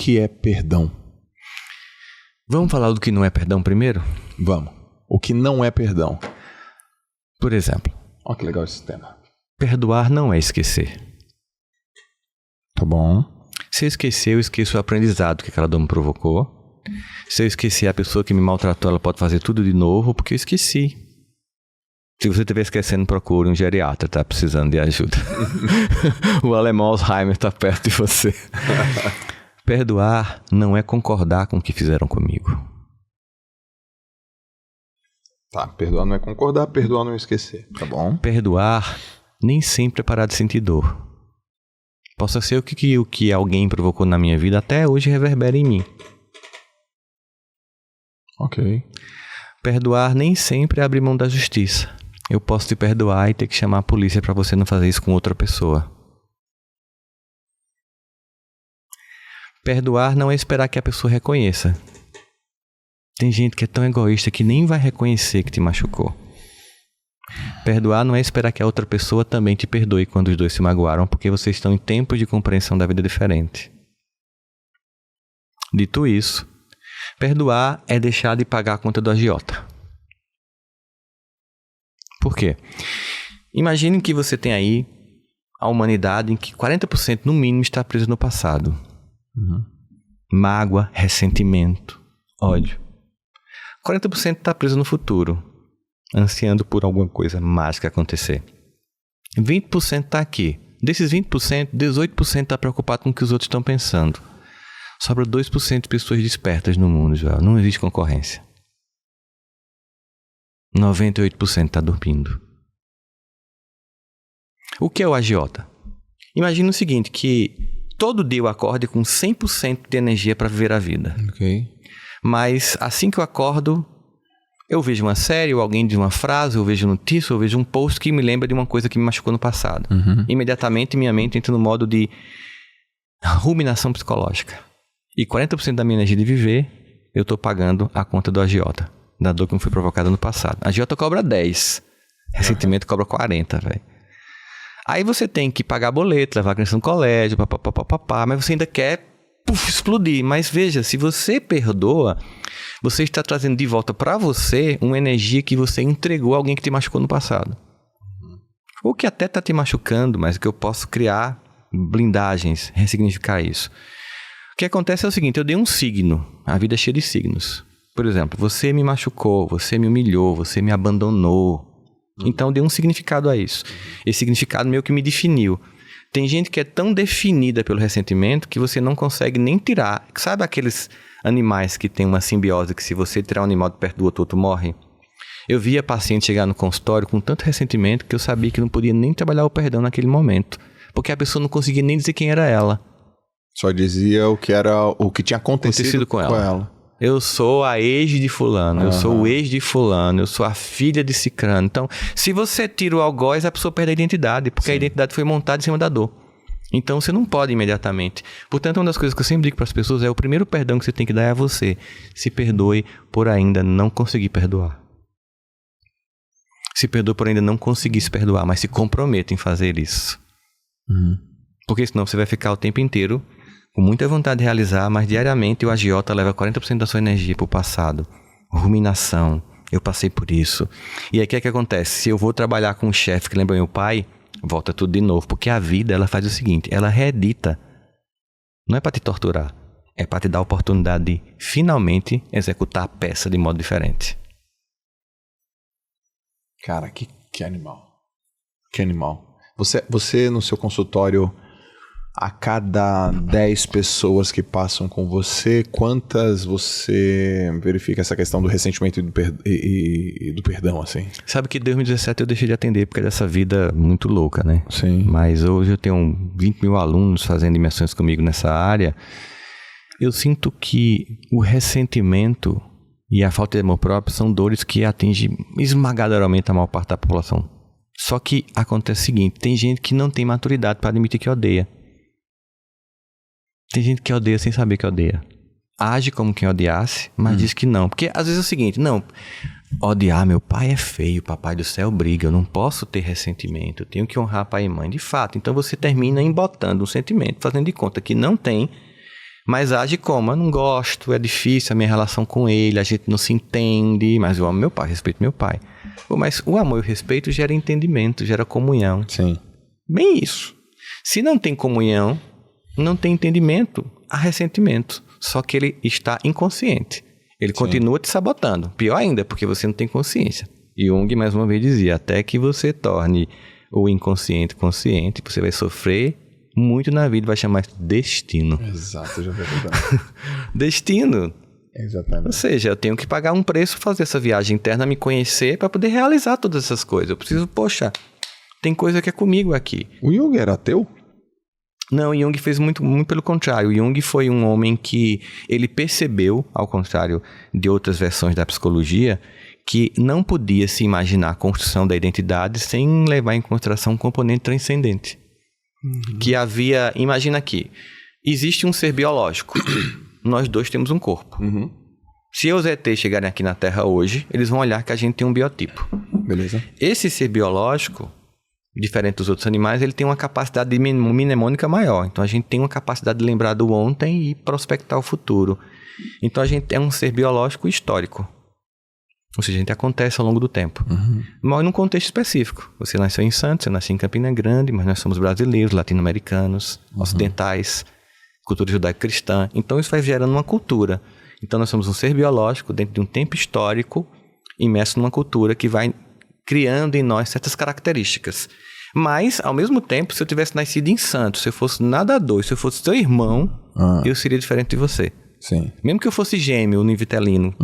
que é perdão? Vamos falar do que não é perdão primeiro? Vamos. O que não é perdão? Por exemplo. Olha que legal esse tema. Perdoar não é esquecer. Tá bom. Se eu esquecer, eu esqueço o aprendizado que aquela dor me provocou. Se eu esquecer a pessoa que me maltratou, ela pode fazer tudo de novo porque eu esqueci. Se você estiver esquecendo, procure um geriatra, tá precisando de ajuda. O alemão Alzheimer está perto de você. Perdoar não é concordar com o que fizeram comigo. Tá, perdoar não é concordar, perdoar não é esquecer. Tá bom. Perdoar nem sempre é parar de sentir dor. Possa ser o que alguém provocou na minha vida até hoje reverbera em mim. Ok. Perdoar nem sempre é abrir mão da justiça. Eu posso te perdoar e ter que chamar a polícia para você não fazer isso com outra pessoa. Perdoar não é esperar que a pessoa reconheça. Tem gente que é tão egoísta que nem vai reconhecer que te machucou. Perdoar não é esperar que a outra pessoa também te perdoe quando os dois se magoaram, porque vocês estão em tempos de compreensão da vida diferente. Dito isso, perdoar é deixar de pagar a conta do agiota. Por quê? Imagine que você tem aí a humanidade em que 40% no mínimo está preso no passado. Mágoa, ressentimento, ódio. 40% está preso no futuro, ansiando por alguma coisa mágica acontecer. 20% está aqui. Desses 20%, 18% está preocupado com o que os outros estão pensando. Sobra 2% de pessoas despertas no mundo, Joel. Não existe concorrência. 98% está dormindo. O que é o agiota? Imagina o seguinte, que todo dia eu acorde com 100% de energia para viver a vida. Ok. Mas assim que eu acordo, eu vejo uma série, ou alguém diz uma frase, eu vejo notícia, eu vejo um post que me lembra de uma coisa que me machucou no passado. Imediatamente minha mente entra no modo de ruminação psicológica. E 40% da minha energia de viver, eu estou pagando a conta do agiota, da dor que me foi provocada no passado. A agiota cobra 10, ressentimento cobra 40, velho. Aí você tem que pagar boleto, levar a criança no colégio, papapá, mas você ainda quer explodir. Mas veja, se você perdoa, você está trazendo de volta para você uma energia que você entregou a alguém que te machucou no passado. Ou que até está te machucando, mas que eu posso criar blindagens, ressignificar isso. O que acontece é o seguinte, eu dei um signo, a vida é cheia de signos. Por exemplo, você me machucou, você me humilhou, você me abandonou. Então, eu dei um significado a isso. Esse significado meio que me definiu. Tem gente que é tão definida pelo ressentimento que você não consegue nem tirar. Sabe aqueles animais que têm uma simbiose que se você tirar um animal de perto do outro, o outro morre? Eu via paciente chegar no consultório com tanto ressentimento que eu sabia que não podia nem trabalhar o perdão naquele momento. Porque a pessoa não conseguia nem dizer quem era ela. Só dizia o que tinha acontecido com ela. Eu sou a ex de fulano, eu sou o ex de fulano, eu sou a filha de cicrano. Então, se você tira o algoz, a pessoa perde a identidade, porque a identidade foi montada em cima da dor. Então, você não pode imediatamente. Portanto, uma das coisas que eu sempre digo para as pessoas é o primeiro perdão que você tem que dar é a você. Se perdoe por ainda não conseguir perdoar. Se perdoe por ainda não conseguir se perdoar, mas se comprometa em fazer isso. Porque senão você vai ficar o tempo inteiro com muita vontade de realizar, mas diariamente o agiota leva 40% da sua energia para o passado. Ruminação, eu passei por isso. E aí o que é que acontece? Se eu vou trabalhar com um chefe que lembra meu pai, volta tudo de novo. Porque a vida, ela faz o seguinte, ela reedita. Não é para te torturar, é para te dar a oportunidade de finalmente executar a peça de modo diferente. Cara, que animal. Que animal. Você no seu consultório, a cada 10 pessoas que passam com você, quantas você verifica essa questão do ressentimento e do perdão, assim? Sabe que em 2017 eu deixei de atender porque dessa vida muito louca, né? Sim. Mas hoje eu tenho 20 mil alunos fazendo imersões comigo nessa área. Eu sinto que o ressentimento e a falta de amor próprio são dores que atingem esmagadoramente a maior parte da população. Só que acontece o seguinte, tem gente que não tem maturidade para admitir que odeia. Tem gente que odeia sem saber que odeia. Age como quem odiasse, mas diz que não. Porque às vezes é o seguinte, não, odiar meu pai é feio, papai do céu briga, eu não posso ter ressentimento, eu tenho que honrar pai e mãe. De fato, então você termina embotando um sentimento, fazendo de conta que não tem, Mas age como? Eu não gosto, é difícil a minha relação com ele, a gente não se entende, mas eu amo meu pai, respeito meu pai. Mas o amor e o respeito gera entendimento, gera comunhão. Sim. Bem isso. Se não tem comunhão, não tem entendimento, há ressentimento. Só que ele está inconsciente. Ele continua te sabotando. Pior ainda, porque você não tem consciência. Jung, mais uma vez, dizia, até que você torne o inconsciente consciente, você vai sofrer muito na vida, vai chamar isso de destino. Exato, já vi verdade. Destino. Exatamente. Ou seja, eu tenho que pagar um preço, fazer essa viagem interna, me conhecer para poder realizar todas essas coisas. Eu preciso, poxa, tem coisa que é comigo aqui. O Jung era ateu? Não, Jung fez muito pelo contrário. Jung foi um homem que ele percebeu, ao contrário de outras versões da psicologia, que não podia se imaginar a construção da identidade sem levar em consideração um componente transcendente. Que havia... Imagina aqui, existe um ser biológico. Nós dois temos um corpo. Se os ETs chegarem aqui na Terra hoje, eles vão olhar que a gente tem um biotipo. Beleza. Esse ser biológico, diferente dos outros animais, ele tem uma capacidade de mnemônica maior. Então, a gente tem uma capacidade de lembrar do ontem e prospectar o futuro. Então, a gente é um ser biológico histórico. Ou seja, a gente acontece ao longo do tempo. Mas num contexto específico. Você nasceu em Santos, eu nasci em Campina Grande, mas nós somos brasileiros, latino-americanos, ocidentais, cultura judaico-cristã. Então, isso vai gerando uma cultura. Então, nós somos um ser biológico dentro de um tempo histórico, imerso numa cultura que vai criando em nós certas características. Mas, ao mesmo tempo, se eu tivesse nascido em Santos, se eu fosse nadador, se eu fosse seu irmão, eu seria diferente de você. Sim. Mesmo que eu fosse gêmeo, univitelino,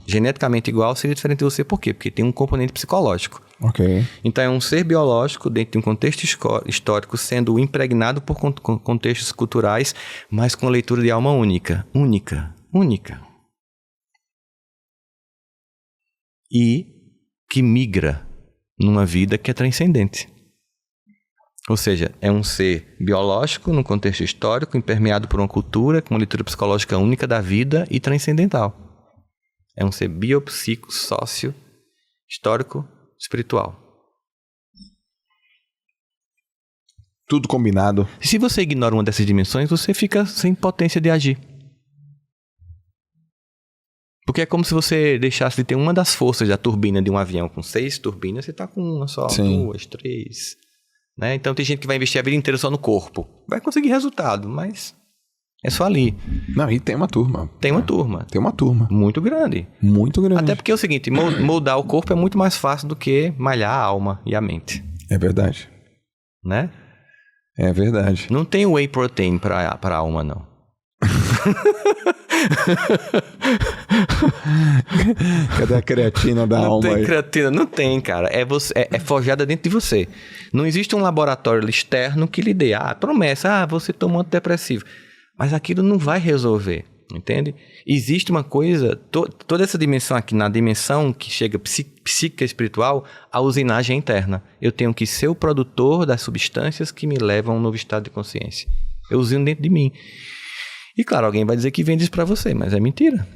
geneticamente igual, seria diferente de você. Por quê? Porque tem um componente psicológico. Ok. Então, é um ser biológico dentro de um contexto histórico, sendo impregnado por contextos culturais, mas com leitura de alma única. Única. E que migra numa vida que é transcendente. Ou seja, é um ser biológico num contexto histórico, impermeado por uma cultura com uma leitura psicológica única da vida e transcendental. É um ser biopsico, sócio, histórico, espiritual. Tudo combinado. Se você ignora uma dessas dimensões, você fica sem potência de agir. Porque é como se você deixasse de ter uma das forças da turbina de um avião com 6 turbinas, você está com uma só, 2, 3... Né? Então tem gente que vai investir a vida inteira só no corpo. Vai conseguir resultado, mas é só ali. Não, e tem uma turma. Tem uma turma. Tem uma turma. Muito grande. Muito grande. Até porque é o seguinte, moldar o corpo é muito mais fácil do que malhar a alma e a mente. É verdade. Né? É verdade. Não tem whey protein pra alma, não. Cadê a creatina da alma aí? Não tem creatina, não tem, cara. É forjada dentro de você. Não existe um laboratório externo que lhe dê promessa, você toma um antidepressivo. Mas aquilo não vai resolver, entende? Existe uma coisa, toda essa dimensão aqui, na dimensão que chega psíquica espiritual, a usinagem interna. Eu tenho que ser o produtor das substâncias que me levam a um novo estado de consciência. Eu usino dentro de mim. E claro, alguém vai dizer que vende isso pra você, mas é mentira.